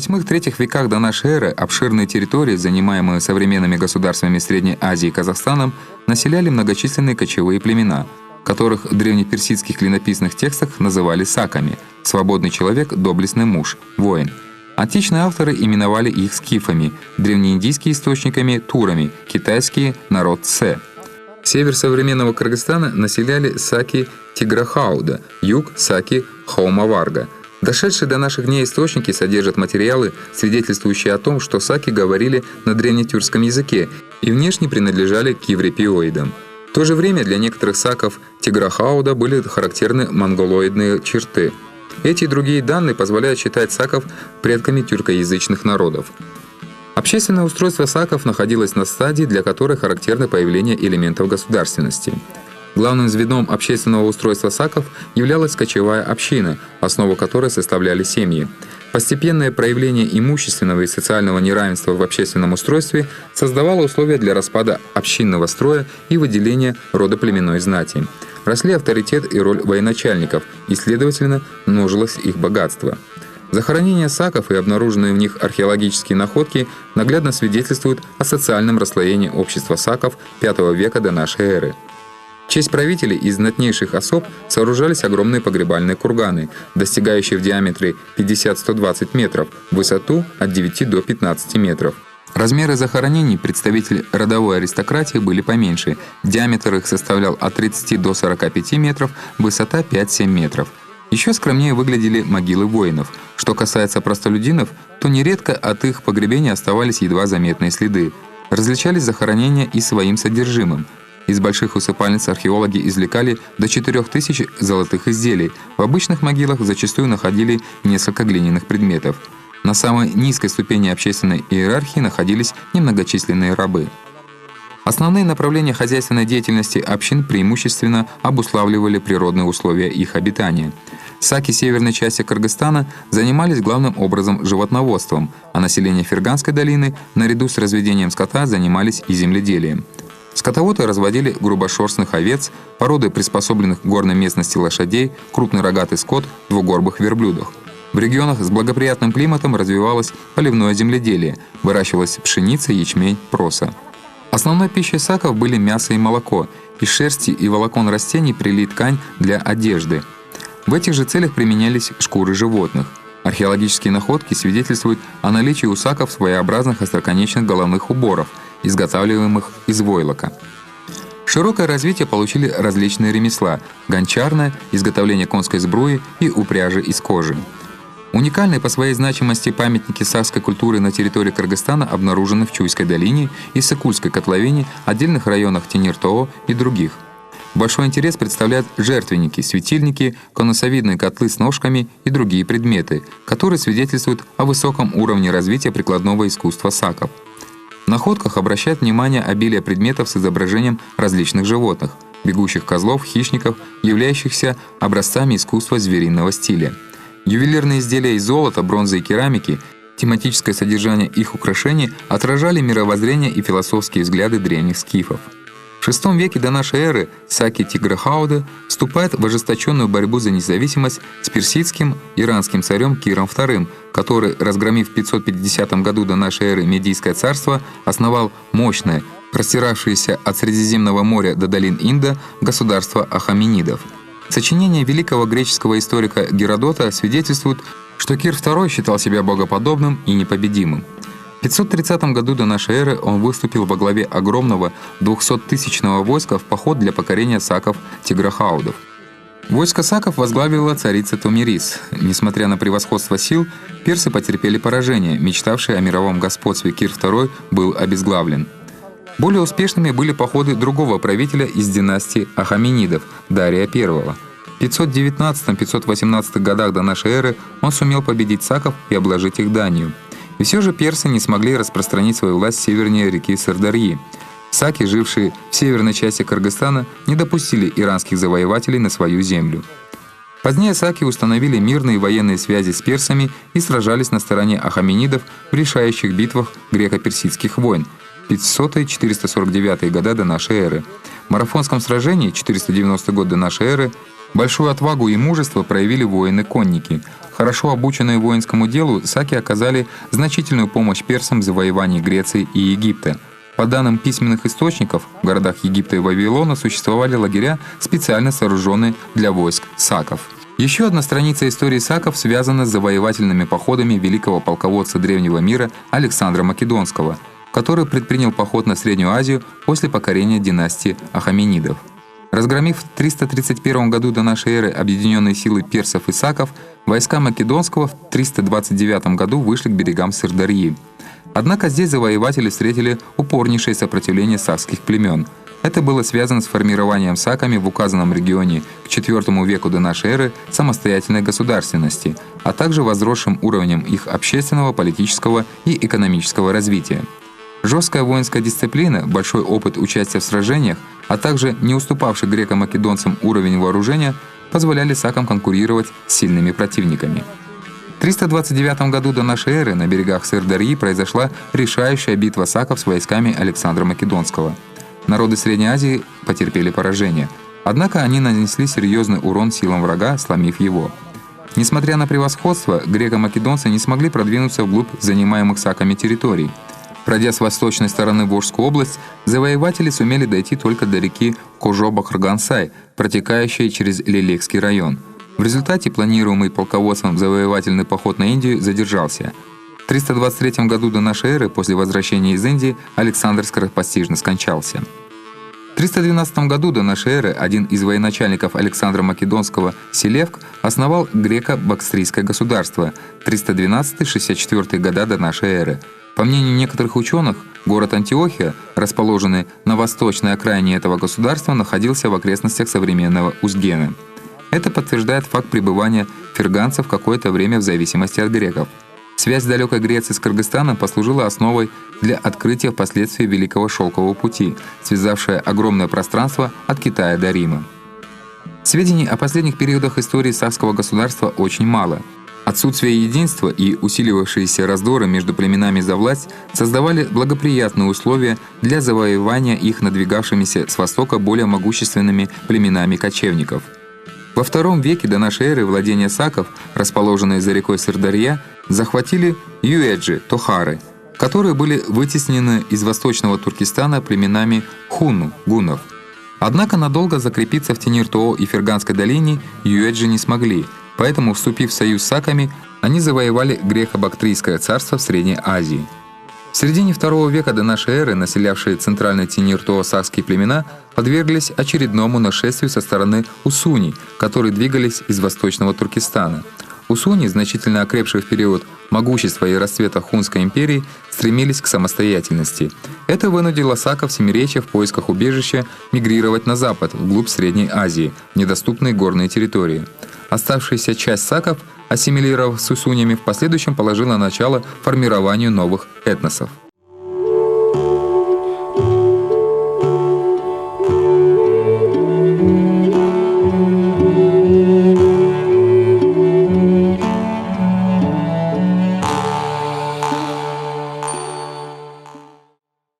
VIII-III веках до нашей эры обширные территории, занимаемые современными государствами Средней Азии и Казахстаном, населяли многочисленные кочевые племена, которых в древнеперсидских клинописных текстах называли саками — свободный человек, доблестный муж, воин. Античные авторы именовали их скифами, древнеиндийские источниками — турами, китайские — народ Тсе. Север современного Кыргызстана населяли саки Тиграхауда, юг — саки Хаумаварга. Дошедшие до наших дней источники содержат материалы, свидетельствующие о том, что саки говорили на древнетюркском языке и внешне принадлежали к еврепеоидам. В то же время для некоторых саков Тиграхауда были характерны монголоидные черты. Эти и другие данные позволяют считать саков предками тюркоязычных народов. Общественное устройство саков находилось на стадии, для которой характерно появление элементов государственности. Главным звеном общественного устройства саков являлась кочевая община, основу которой составляли семьи. Постепенное проявление имущественного и социального неравенства в общественном устройстве создавало условия для распада общинного строя и выделения родоплеменной знати. Росли авторитет и роль военачальников, и, следовательно, множилось их богатство. Захоронения саков и обнаруженные в них археологические находки наглядно свидетельствуют о социальном расслоении общества саков V века до нашей эры. В честь правителей из знатнейших особ сооружались огромные погребальные курганы, достигающие в диаметре 50-120 метров, в высоту от 9 до 15 метров. Размеры захоронений представителей родовой аристократии были поменьше, диаметр их составлял от 30 до 45 метров, высота 5-7 метров. Еще скромнее выглядели могилы воинов. Что касается простолюдинов, то нередко от их погребения оставались едва заметные следы. Различались захоронения и своим содержимым. Из больших усыпальниц археологи извлекали до 4000 золотых изделий. В обычных могилах зачастую находили несколько глиняных предметов. На самой низкой ступени общественной иерархии находились немногочисленные рабы. Основные направления хозяйственной деятельности общин преимущественно обуславливали природные условия их обитания. Саки северной части Кыргызстана занимались главным образом животноводством, а население Ферганской долины наряду с разведением скота занимались и земледелием. Скотоводы разводили грубошерстных овец, породы приспособленных к горной местности лошадей, крупный рогатый скот, двугорбых верблюдов. В регионах с благоприятным климатом развивалось поливное земледелие, выращивалась пшеница, ячмень, проса. Основной пищей саков были мясо и молоко. Из шерсти и волокон растений плели ткань для одежды. В этих же целях применялись шкуры животных. Археологические находки свидетельствуют о наличии у саков своеобразных остроконечных головных уборов, изготавливаемых из войлока. Широкое развитие получили различные ремесла – гончарное, изготовление конской сбруи и упряжи из кожи. Уникальные по своей значимости памятники сакской культуры на территории Кыргызстана обнаружены в Чуйской долине и Сыкульской котловине, отдельных районах Тенир-Тоо и других. Большой интерес представляют жертвенники, светильники, конусовидные котлы с ножками и другие предметы, которые свидетельствуют о высоком уровне развития прикладного искусства саков. В находках обращают внимание обилие предметов с изображением различных животных, бегущих козлов, хищников, являющихся образцами искусства звериного стиля. Ювелирные изделия из золота, бронзы и керамики, тематическое содержание их украшений отражали мировоззрение и философские взгляды древних скифов. В VI веке до нашей эры саки Тиграхауда вступает в ожесточенную борьбу за независимость с персидским иранским царем Киром II, который, разгромив в 550 году до нашей эры Медийское царство, основал мощное, простиравшееся от Средиземного моря до долин Инда, государство ахаменидов. Сочинения великого греческого историка Геродота свидетельствуют, что Кир II считал себя богоподобным и непобедимым. В 530 году до нашей эры он выступил во главе огромного 200-тысячного войска в поход для покорения саков Тиграхаудов. Войско саков возглавила царица Томирис. Несмотря на превосходство сил, персы потерпели поражение, мечтавший о мировом господстве Кир II был обезглавлен. Более успешными были походы другого правителя из династии Ахаменидов, Дария I. В 519-518 годах до нашей эры он сумел победить саков и обложить их данью. И все же персы не смогли распространить свою власть севернее реки Сырдарьи. Саки, жившие в северной части Кыргызстана, не допустили иранских завоевателей на свою землю. Позднее саки установили мирные военные связи с персами и сражались на стороне ахаменидов в решающих битвах греко-персидских войн 500-449 года до нашей эры. В марафонском сражении 490 год до нашей эры Большую отвагу и мужество проявили воины-конники. Хорошо обученные воинскому делу, саки оказали значительную помощь персам в завоевании Греции и Египта. По данным письменных источников, в городах Египта и Вавилона существовали лагеря, специально сооруженные для войск саков. Еще одна страница истории саков связана с завоевательными походами великого полководца древнего мира Александра Македонского, который предпринял поход на Среднюю Азию после покорения династии Ахаменидов. Разгромив в 331 году до нашей эры объединенные силы персов и саков, войска Македонского в 329 году вышли к берегам Сырдарьи. Однако здесь завоеватели встретили упорнейшее сопротивление сакских племен. Это было связано с формированием саками в указанном регионе к IV веку до нашей эры самостоятельной государственности, а также возросшим уровнем их общественного, политического и экономического развития. Жесткая воинская дисциплина, большой опыт участия в сражениях, а также не уступавший греко-македонцам уровень вооружения позволяли сакам конкурировать с сильными противниками. В 329 году до нашей эры на берегах Сырдарьи произошла решающая битва саков с войсками Александра Македонского. Народы Средней Азии потерпели поражение, однако они нанесли серьезный урон силам врага, сломив его. Несмотря на превосходство, греко-македонцы не смогли продвинуться вглубь занимаемых саками территорий. Пройдя с восточной стороны Волжскую область, завоеватели сумели дойти только до реки Кожоба-Хргансай, протекающей через Лилекский район. В результате планируемый полководцем завоевательный поход на Индию задержался. В 323 году до нашей эры, после возвращения из Индии, Александр скоропостижно скончался. В 312 году до нашей эры один из военачальников Александра Македонского, Селевк, основал греко-бактрийское государство 312-64 года до нашей эры. По мнению некоторых ученых, город Антиохия, расположенный на восточной окраине этого государства, находился в окрестностях современного Узгена. Это подтверждает факт пребывания ферганцев какое-то время в зависимости от греков. Связь далекой Греции с Кыргызстаном послужила основой для открытия впоследствии Великого Шелкового пути, связавшая огромное пространство от Китая до Рима. Сведений о последних периодах истории сакского государства очень мало. Отсутствие единства и усиливавшиеся раздоры между племенами за власть создавали благоприятные условия для завоевания их надвигавшимися с востока более могущественными племенами кочевников. Во II веке до нашей эры владения саков, расположенные за рекой Сырдарья, захватили юэджи, тохары, которые были вытеснены из восточного Туркестана племенами хунну, гуннов. Однако надолго закрепиться в Тенир-Тоо и Ферганской долине юэджи не смогли, поэтому, вступив в союз с саками, они завоевали греко-бактрийское царство в Средней Азии. В середине II века до нашей эры населявшие центральный Тенир-Тоо сакские племена подверглись очередному нашествию со стороны усуни, которые двигались из восточного Туркестана. Усуни, значительно окрепшие в период могущества и расцвета Хунской империи, стремились к самостоятельности. Это вынудило саков Семиречья в поисках убежища мигрировать на запад, вглубь Средней Азии, в недоступные горные территории. Оставшаяся часть саков, ассимилировав с усунями, в последующем положила начало формированию новых этносов.